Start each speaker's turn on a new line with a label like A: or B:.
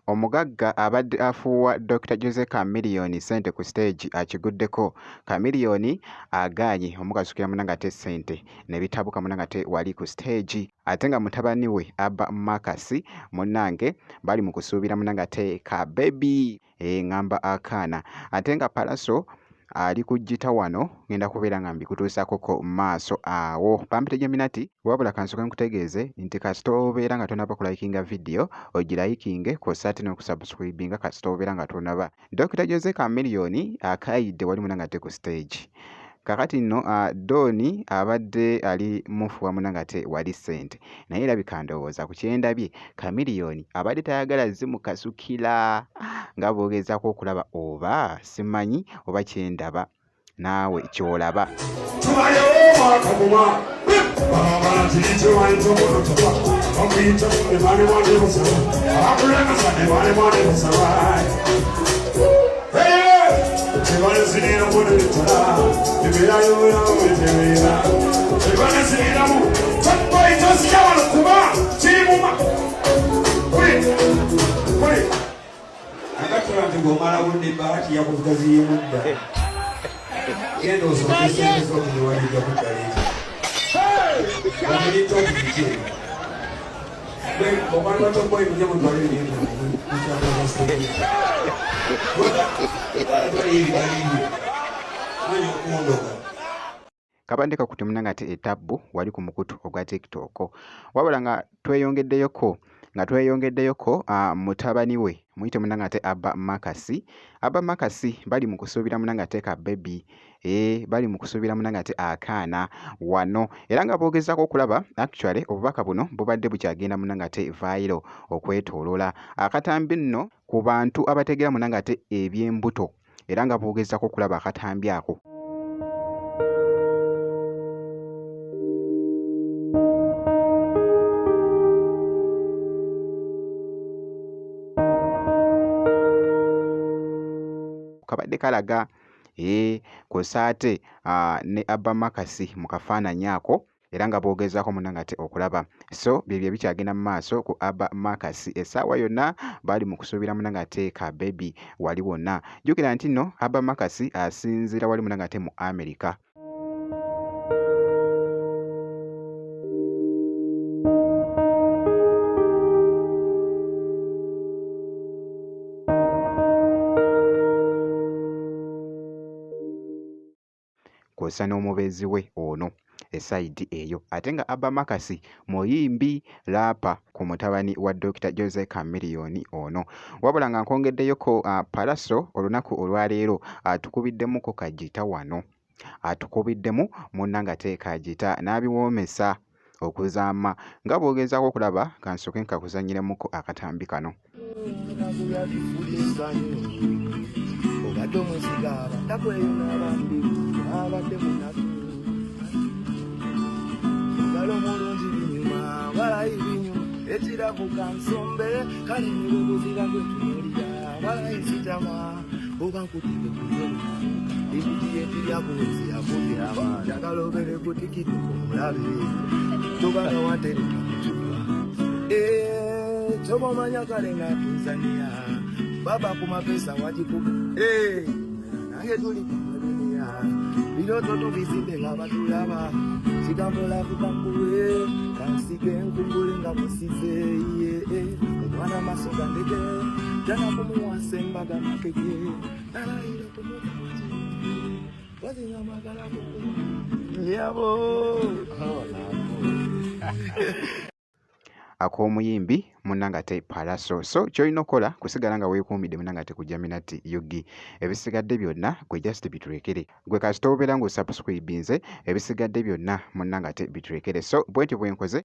A: Omugagga abadde afuuwa Dr. Jose Chameleone ssente ku stage akiguddeko. Chameleone agaanye omukasukira munangate ssente ne bitabuka munangate wali ku stage ate nga mutabani we Abba Makasi munnange bali mu kusuubira munangate ka baby ngamba akaana ate nga Pallaso ali kujjita wano ngenda kubeera nga mbikutuusakoko maaso awo pampite Geminati wabula kansoke nkutegeeze nti kasita obeera nga tonaba kulayikinga video ogirayikinge kw'ossa ate n'okusubscribinga kasita obeera nga tonaba. Dr. Jose Chameleone akaayidde wali munangate ku stage kakati nno Doni abadde ali mufuwa munangate wali ssente naye erabika ndowooza ku kyendabye Chameleone abadde tayagala zimukasukira nga bw'ogezaako okulaba oba simanyi oba kyendaba naawe ky'olaba. Kabandeka kuti munangate etabbu wali ku mukutu ogwa TikTok wabula nga tweyongeddeyoko mutabani we muyite munangate Abba Makasi. Abba Makasi bali mu kusuubira munangate ka baby bali mu kusuubira munangate akaana wano era nga boogezako okulaba actually obubaka buno bubadde bukyagenda munangate viral okwetoolola akatambi nno ku bantu abategera munangate eby'embuto era nga boogezako okulaba akatambi ako. Kabadde kalaga kw'ossa ate ne Abba Makasi mu kafaananyi ako era nga boogezaako munangate okulaba so byebyo bikyagenda mu maaso ku Abba Makasi essaawa yonna bali mu kusuubira munangate ka baby wali wonna. Jjukira nti nno Abba Makasi asinziira wali munangate mu America. Kw'ossa n'omubeezi we ono esayidi eyo ate nga Abba Makasi muyimbi laapa ku mutabani wa Dr. Jose Chameleone ono wabula nga nkongeddeyoko Pallaso olunaku olwaleero atukubiddemuko kajita wano atukubiddemu munnangate kajita n'abiwoomesa okuzaama nga bw'ogezaako okulaba kansoke nkakuzanyiremuko akatambi kano. Baba kumapesa wajikubu nange tuli kudunia biloto tubizimbe ngabatulaba kigambola kubanguwe kansike nkungule nga musize mwana masoga ndege jana kumuwase mbaga makeke nalaira kumuwase wazinga magala kuku yabo ak'omuyimbi munnangate Pallaso. So kyolina okukola kusigala nga weekuumidde munnangate ku Geminati Yugi. Ebisigadde byonna gwe just biturekere gwe kasita obeera ng'osubscribinze ebisigadde byonna munnangate biturekere. So bwentyo bwe nkoze